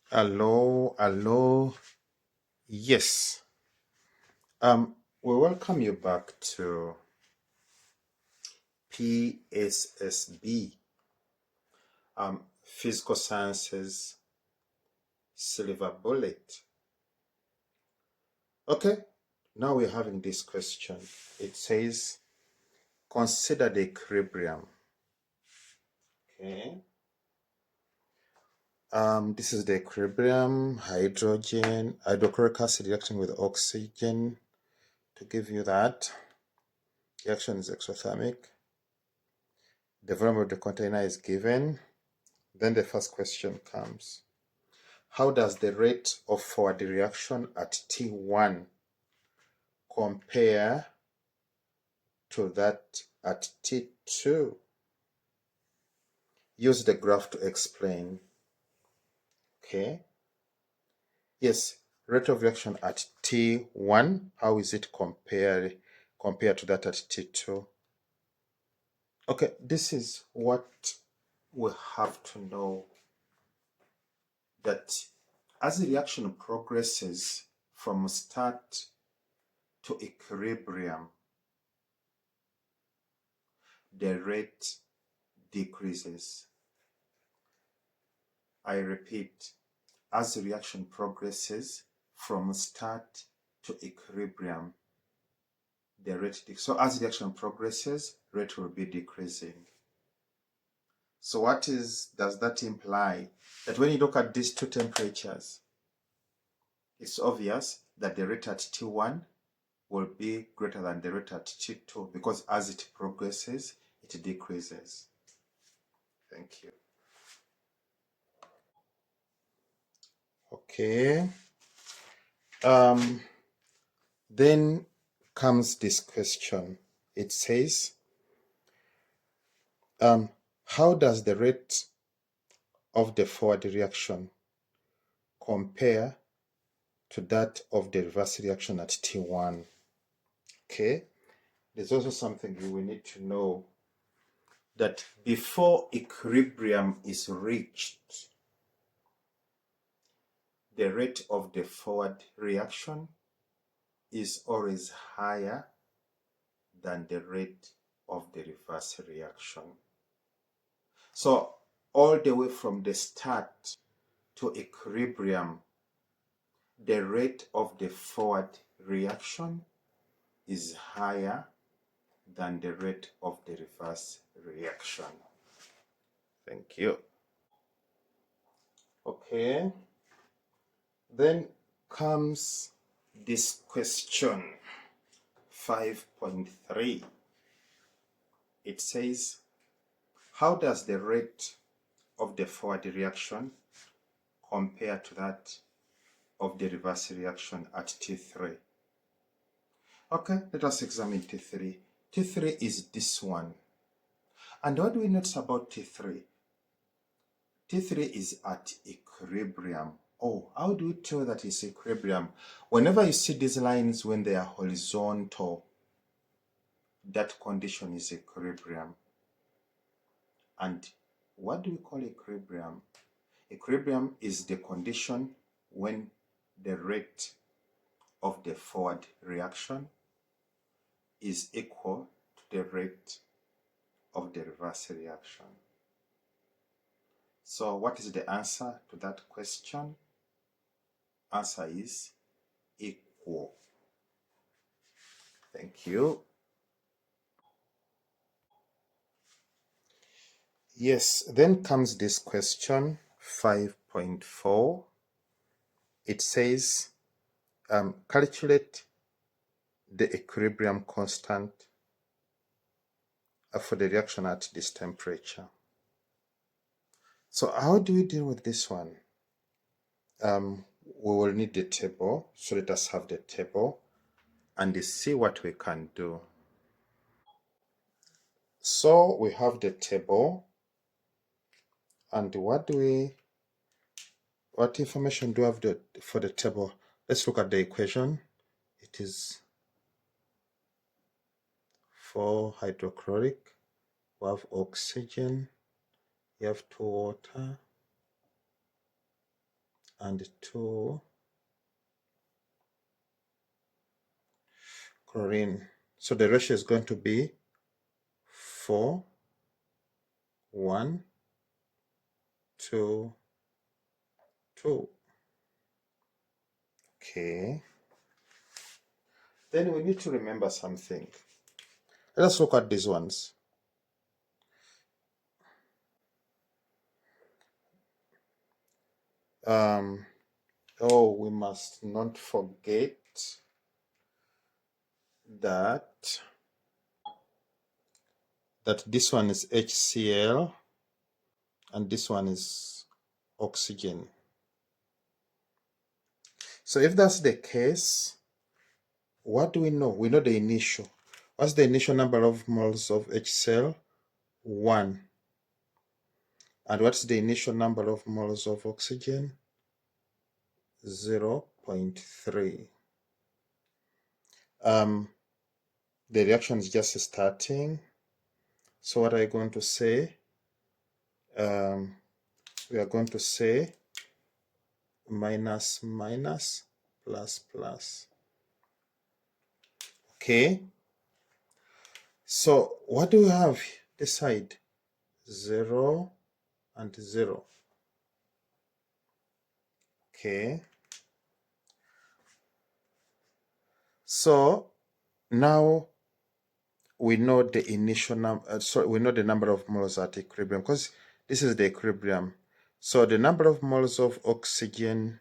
Hello, hello. Yes. We welcome you back to PSSB, Physical Sciences Silver Bullet. Okay, now we're having this question. It says, consider the equilibrium. Okay. This is the equilibrium, hydrochloric acid reacting with oxygen. To give you that, reaction is exothermic. The volume of the container is given. Then the first question comes. How does the rate of forward reaction at T1 compare to that at T2? Use the graph to explain. Okay. Yes, rate of reaction at T1, how is it compared to that at T2? Okay, this is what we have to know, that as the reaction progresses from start to equilibrium, the rate decreases. I repeat, as the reaction progresses from start to equilibrium, the rate decreases. So as the reaction progresses, rate will be decreasing. So what does that imply? That when you look at these two temperatures, it's obvious that the rate at T1 will be greater than the rate at T2 because as it progresses, it decreases. Thank you. Okay. Then comes this question. It says, how does the rate of the forward reaction compare to that of the reverse reaction at T1? Okay. There's also something you will need to know, that before equilibrium is reached, the rate of the forward reaction is always higher than the rate of the reverse reaction. So all the way from the start to equilibrium, the rate of the forward reaction is higher than the rate of the reverse reaction. Thank you. Okay. Then comes this question 5.3. It says, how does the rate of the forward reaction compare to that of the reverse reaction at T3? Okay, let us examine T3. T3 is this one. And what do we notice about T3? T3 is at equilibrium. Oh, how do we tell that it's equilibrium? Whenever you see these lines when they are horizontal, that condition is equilibrium. And what do we call equilibrium? Equilibrium is the condition when the rate of the forward reaction is equal to the rate of the reverse reaction. So what is the answer to that question? Answer is equal. Thank you. Yes, then comes this question 5.4. It says, calculate the equilibrium constant for the reaction at this temperature. So how do we deal with this one? We will need the table, so let us have the table and see what we can do. So we have the table, and what information do we have for the table? Let's look at the equation. It is 4 hydrochloric, we have oxygen, you have 2 water, and 2 chlorine. So the ratio is going to be 4, 1, 2, 2. Okay. Then we need to remember something. Let us look at these ones. We must not forget that this one is HCl and this one is oxygen. So if that's the case, what do we know? We know the initial. What's the initial number of moles of HCl? 1. And what's the initial number of moles of oxygen? 0.3. The reaction is just starting. So what are you going to say? We are going to say minus minus plus plus. Okay. So what do we have this side? 0 and 0. Okay. So now we know the initial number. We know the number of moles at equilibrium because this is the equilibrium. So the number of moles of oxygen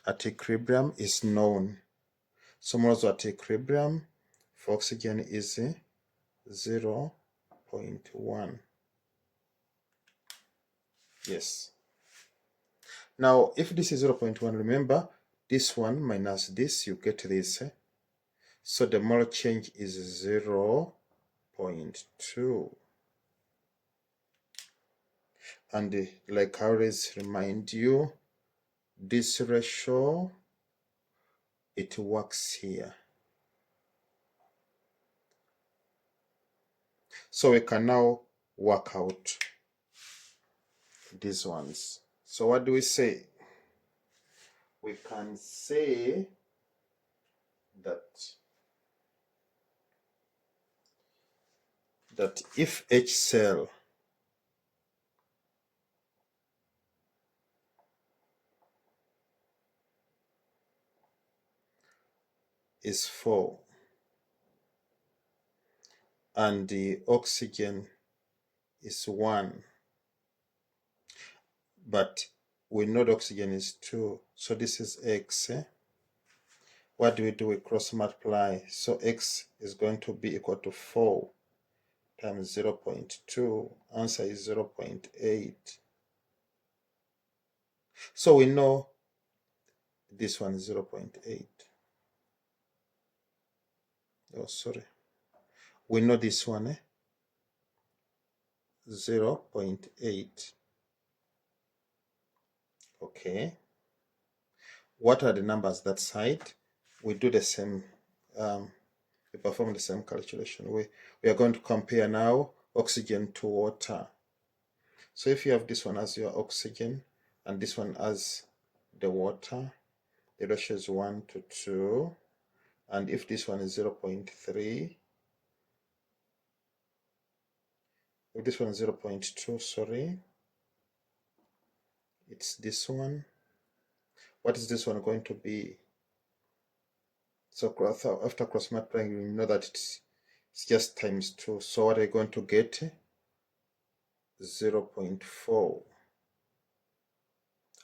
at equilibrium is known. So moles at equilibrium for oxygen is 0.1. Yes. Now, if this is 0.1, remember, this one minus this, you get this. So the mole change is 0.2. And like I always remind you, this ratio, it works here. So we can now work out these ones. So what do we say? We can say that if HCl is 4 and the oxygen is 1, but we know the oxygen is 2, so this is X. What do? We cross multiply, so X is going to be equal to 4 times 0.2. Answer is 0.8. So we know this one is 0.8. Oh, sorry. We know this one, 0.8. Okay. What are the numbers that side? We do the same, we perform the same calculation. We are going to compare now oxygen to water. So if you have this one as your oxygen and this one as the water, the ratio is 1 to 2. And if this one is 0.3, if this one is 0.2, sorry, it's this one. What is this one going to be? So after cross multiplying, you know that it's just times 2. So what are you going to get? 0.4.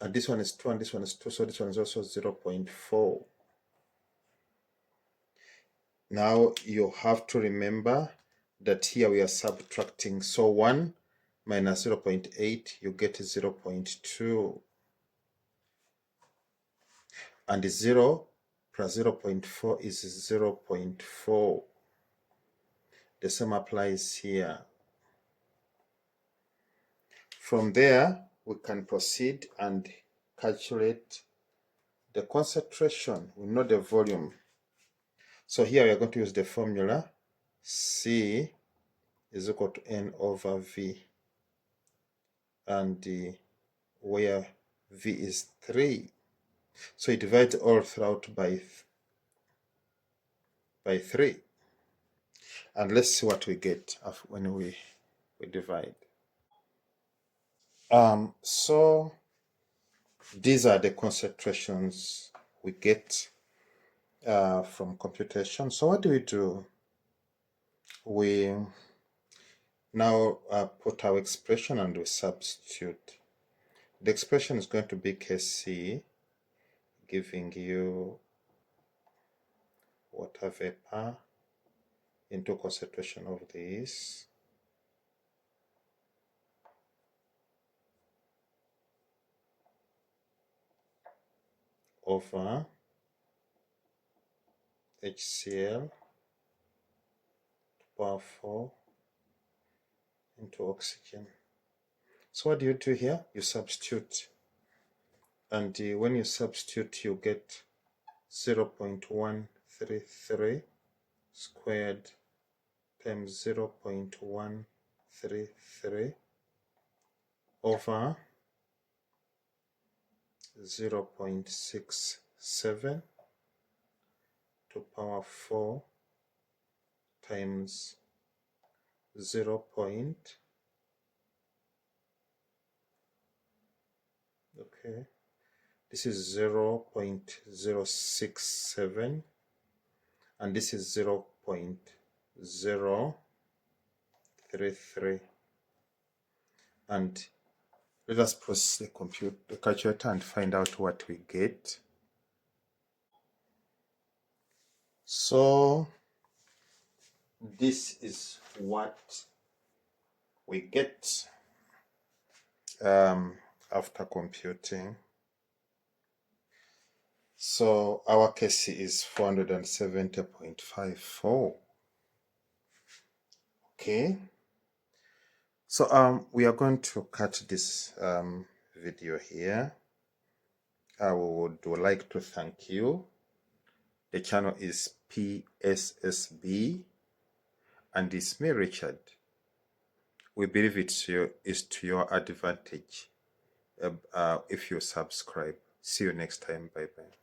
And this one is 2 and this one is 2, so this one is also 0.4. Now you have to remember that here we are subtracting. So 1 minus 0.8, you get 0.2. And 0 plus 0.4 is 0.4. The same applies here. From there, we can proceed and calculate the concentration. We know the volume. So here we are going to use the formula C is equal to N over V. And where V is 3. So you divide all throughout by 3. And let's see what we get when we divide. So these are the concentrations we get from computation. So what do? We now put our expression and we substitute. The expression is going to be Kc, giving you water vapor into concentration of this, over HCl to power 4 into oxygen. So what do you do here? You substitute. And when you substitute, you get 0.133 squared times 0.133 over 0.67 to power 4 times 0. Okay, this is 0.067 and this is 0.033, and let us press the calculator and find out what we get. So this is what we get after computing. So our Kc is 470.54. Okay. So we are going to cut this video here. I would like to thank you. The channel is PSSB and it's me, Richard. We believe it's to your advantage if you subscribe. See you next time. Bye bye.